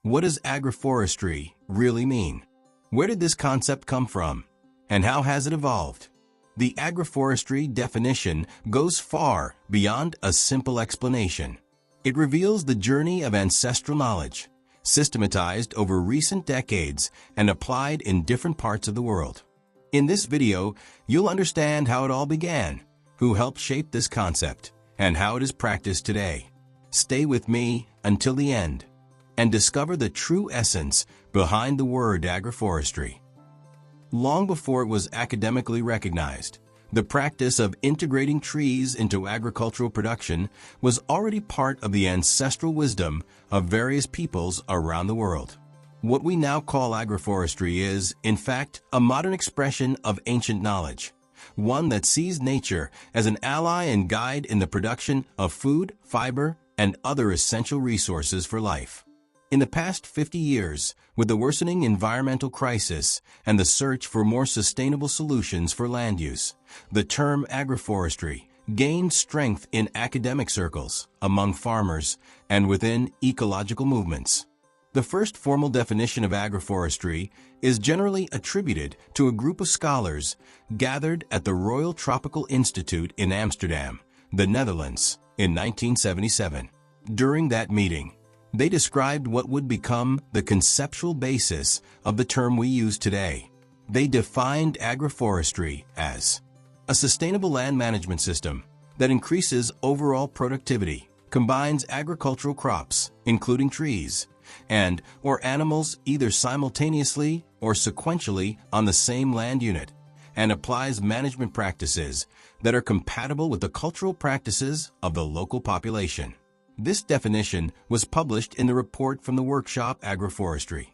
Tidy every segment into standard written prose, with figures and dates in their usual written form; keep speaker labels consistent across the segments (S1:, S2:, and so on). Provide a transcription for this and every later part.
S1: What does agroforestry really mean? Where did this concept come from? And how has it evolved? The agroforestry definition goes far beyond a simple explanation. It reveals the journey of ancestral knowledge, systematized over recent decades and applied in different parts of the world. In this video, you'll understand how it all began, who helped shape this concept, and how it is practiced today. Stay with me until the end and discover the true essence behind the word agroforestry. Long before it was academically recognized, the practice of integrating trees into agricultural production was already part of the ancestral wisdom of various peoples around the world. What we now call agroforestry is, in fact, a modern expression of ancient knowledge, one that sees nature as an ally and guide in the production of food, fiber, and other essential resources for life. In the past 50 years, with the worsening environmental crisis and the search for more sustainable solutions for land use, the term agroforestry gained strength in academic circles, among farmers, and within ecological movements. The first formal definition of agroforestry is generally attributed to a group of scholars gathered at the Royal Tropical Institute in Amsterdam, the Netherlands, in 1977. During that meeting, they described what would become the conceptual basis of the term we use today. They defined agroforestry as a sustainable land management system that increases overall productivity, combines agricultural crops, including trees, or animals either simultaneously or sequentially on the same land unit, and applies management practices that are compatible with the cultural practices of the local population. This definition was published in the report from the workshop Agroforestry,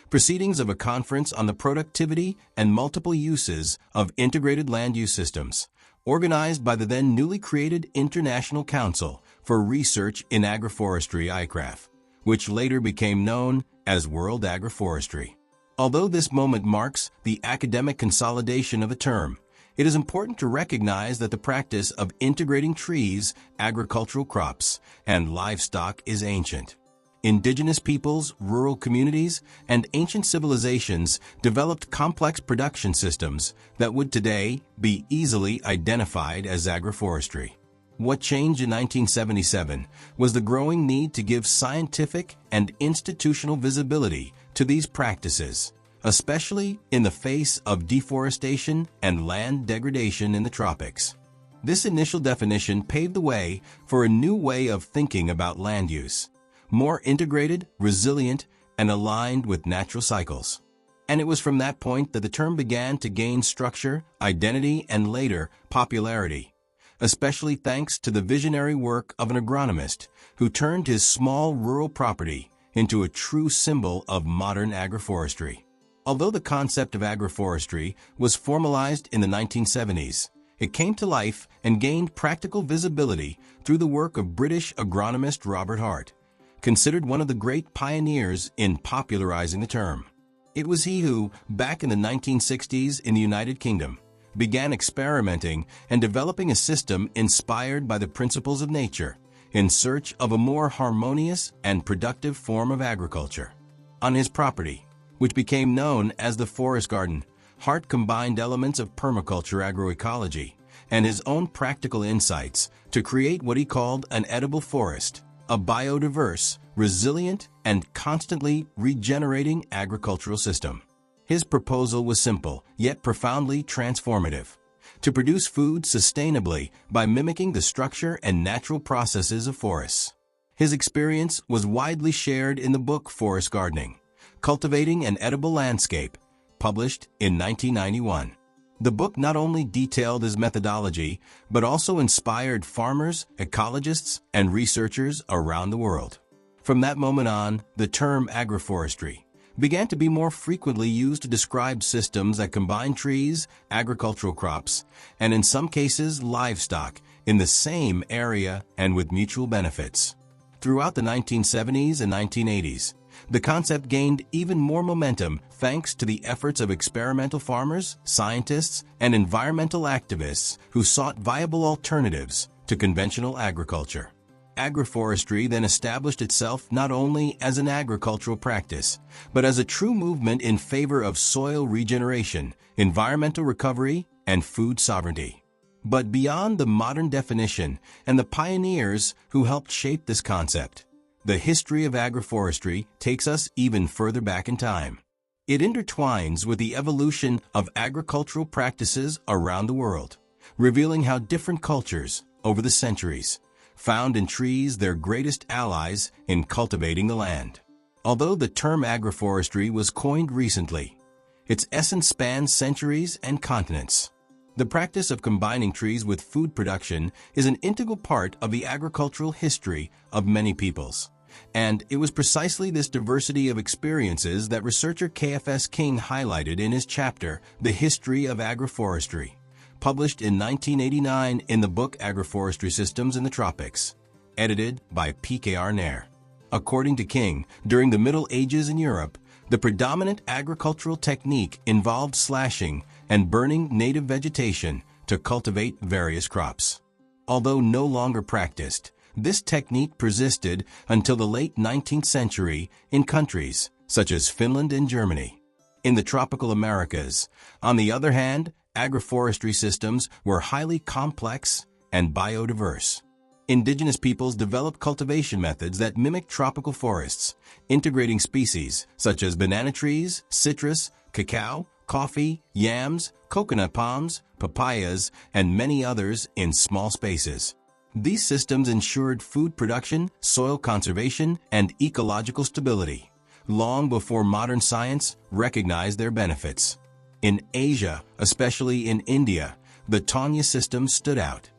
S1: proceedings of a conference on the productivity and multiple uses of integrated land use systems, organized by the then newly created International Council for Research in Agroforestry (ICRAF), which later became known as World Agroforestry. Although this moment marks the academic consolidation of the term, it is important to recognize that the practice of integrating trees, agricultural crops, and livestock is ancient. Indigenous peoples, rural communities, and ancient civilizations developed complex production systems that would today be easily identified as agroforestry. What changed in 1977 was the growing need to give scientific and institutional visibility to these practices, especially in the face of deforestation and land degradation in the tropics. This initial definition paved the way for a new way of thinking about land use, more integrated, resilient, and aligned with natural cycles. And it was from that point that the term began to gain structure, identity, and later popularity, especially thanks to the visionary work of an agronomist who turned his small rural property into a true symbol of modern agroforestry. Although the concept of agroforestry was formalized in the 1970s, it came to life and gained practical visibility through the work of British agronomist Robert Hart, considered one of the great pioneers in popularizing the term. It was he who, back in the 1960s in the United Kingdom, began experimenting and developing a system inspired by the principles of nature in search of a more harmonious and productive form of agriculture. On his property, which became known as the Forest Garden, Hart combined elements of permaculture agroecology and his own practical insights to create what he called an edible forest, a biodiverse, resilient, and constantly regenerating agricultural system. His proposal was simple, yet profoundly transformative: to produce food sustainably by mimicking the structure and natural processes of forests. His experience was widely shared in the book Forest Gardening: Cultivating an Edible Landscape, published in 1991. The book not only detailed his methodology, but also inspired farmers, ecologists, and researchers around the world. From that moment on, the term agroforestry began to be more frequently used to describe systems that combine trees, agricultural crops, and in some cases livestock in the same area and with mutual benefits. Throughout the 1970s and 1980s, the concept gained even more momentum thanks to the efforts of experimental farmers, scientists, and environmental activists who sought viable alternatives to conventional agriculture. Agroforestry then established itself not only as an agricultural practice, but as a true movement in favor of soil regeneration, environmental recovery, and food sovereignty. But beyond the modern definition and the pioneers who helped shape this concept, the history of agroforestry takes us even further back in time. It intertwines with the evolution of agricultural practices around the world, revealing how different cultures, over the centuries, found in trees their greatest allies in cultivating the land. Although the term agroforestry was coined recently, its essence spans centuries and continents. The practice of combining trees with food production is an integral part of the agricultural history of many peoples. And it was precisely this diversity of experiences that researcher KFS King highlighted in his chapter, The History of Agroforestry, published in 1989 in the book Agroforestry Systems in the Tropics, edited by PKR Nair. According to King, during the Middle Ages in Europe, the predominant agricultural technique involved slashing and burning native vegetation to cultivate various crops. Although no longer practiced, this technique persisted until the late 19th century in countries such as Finland and Germany. In the tropical Americas, on the other hand, agroforestry systems were highly complex and biodiverse. Indigenous peoples developed cultivation methods that mimic tropical forests, integrating species such as banana trees, citrus, cacao, coffee, yams, coconut palms, papayas, and many others in small spaces. These systems ensured food production, soil conservation, and ecological stability, long before modern science recognized their benefits. In Asia, especially in India, the Tanya system stood out.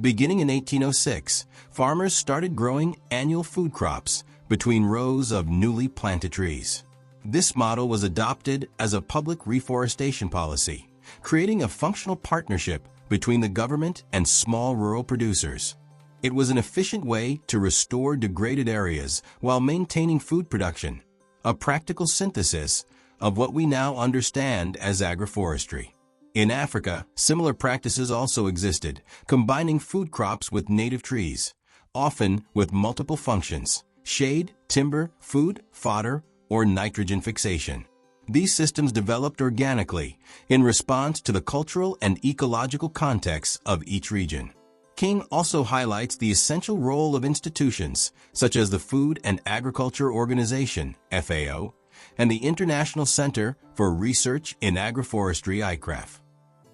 S1: Beginning in 1806, farmers started growing annual food crops between rows of newly planted trees. This model was adopted as a public reforestation policy, creating a functional partnership between the government and small rural producers. It was an efficient way to restore degraded areas while maintaining food production, a practical synthesis of what we now understand as agroforestry. In Africa, similar practices also existed, combining food crops with native trees, often with multiple functions: shade, timber, food, fodder, or nitrogen fixation. These systems developed organically in response to the cultural and ecological contexts of each region. King also highlights the essential role of institutions such as the Food and Agriculture Organization, FAO, and the International Center for Research in Agroforestry, ICRAF.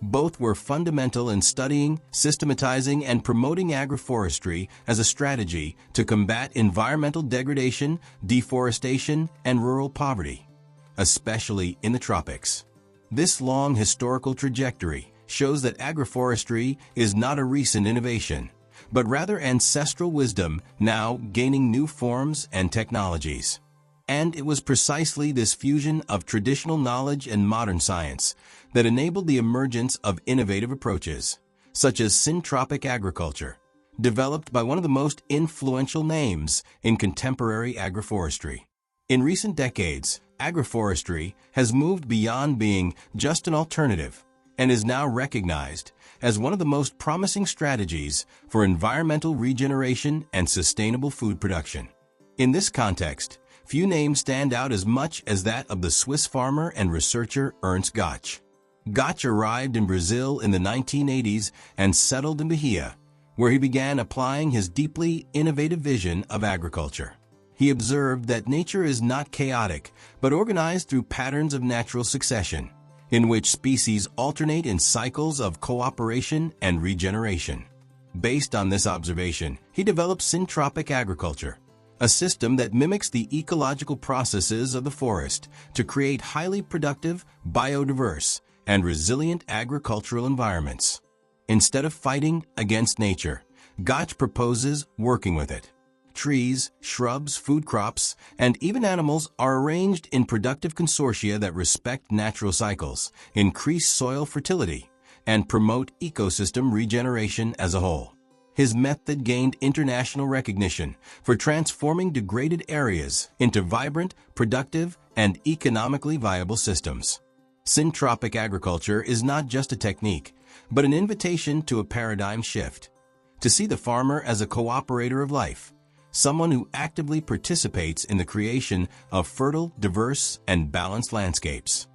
S1: Both were fundamental in studying, systematizing, and promoting agroforestry as a strategy to combat environmental degradation, deforestation, and rural poverty, especially in the tropics. This long historical trajectory shows that agroforestry is not a recent innovation, but rather ancestral wisdom now gaining new forms and technologies. And it was precisely this fusion of traditional knowledge and modern science that enabled the emergence of innovative approaches, such as syntropic agriculture, developed by one of the most influential names in contemporary agroforestry. In recent decades, agroforestry has moved beyond being just an alternative and is now recognized as one of the most promising strategies for environmental regeneration and sustainable food production. In this context, few names stand out as much as that of the Swiss farmer and researcher Ernst Gotsch. Gotsch arrived in Brazil in the 1980s and settled in Bahia, where he began applying his deeply innovative vision of agriculture. He observed that nature is not chaotic, but organized through patterns of natural succession, in which species alternate in cycles of cooperation and regeneration. Based on this observation, he developed syntropic agriculture, a system that mimics the ecological processes of the forest to create highly productive, biodiverse, and resilient agricultural environments. Instead of fighting against nature, Gotsch proposes working with it. Trees, shrubs, food crops, and even animals are arranged in productive consortia that respect natural cycles, increase soil fertility, and promote ecosystem regeneration as a whole. His method gained international recognition for transforming degraded areas into vibrant, productive, and economically viable systems. Syntropic agriculture is not just a technique, but an invitation to a paradigm shift. to see the farmer as a cooperator of life, someone who actively participates in the creation of fertile, diverse, and balanced landscapes.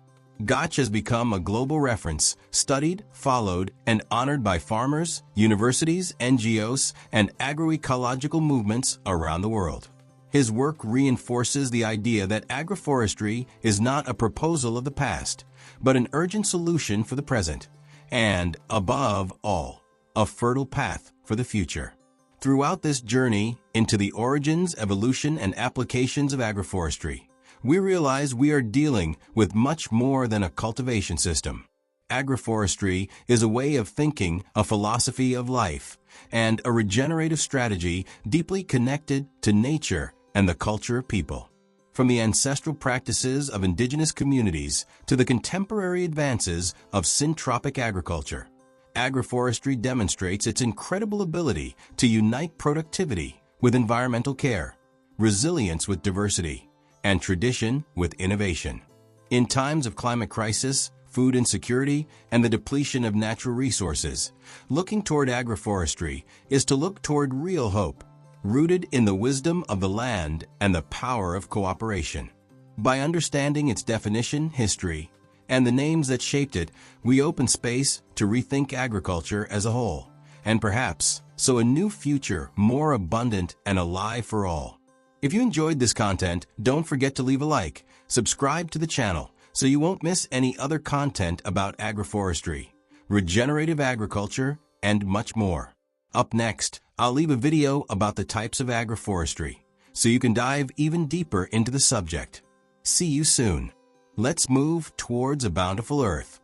S1: Gotch has become a global reference, studied, followed, and honored by farmers, universities, NGOs, and agroecological movements around the world. His work reinforces the idea that agroforestry is not a proposal of the past, but an urgent solution for the present, and, above all, a fertile path for the future. Throughout this journey into the origins, evolution, and applications of agroforestry, we realize we are dealing with much more than a cultivation system. Agroforestry is a way of thinking, a philosophy of life, and a regenerative strategy deeply connected to nature and the culture of people. From the ancestral practices of indigenous communities to the contemporary advances of syntropic agriculture, agroforestry demonstrates its incredible ability to unite productivity with environmental care, resilience with diversity, and tradition with innovation. In times of climate crisis, food insecurity, and the depletion of natural resources, looking toward agroforestry is to look toward real hope, rooted in the wisdom of the land and the power of cooperation. By understanding its definition, history, and the names that shaped it, we open space to rethink agriculture as a whole, and perhaps sow a new future more abundant and alive for all. If you enjoyed this content, don't forget to leave a like, subscribe to the channel so you won't miss any other content about agroforestry, regenerative agriculture, and much more. Up next, I'll leave a video about the types of agroforestry so you can dive even deeper into the subject. See you soon. Let's move towards a bountiful earth.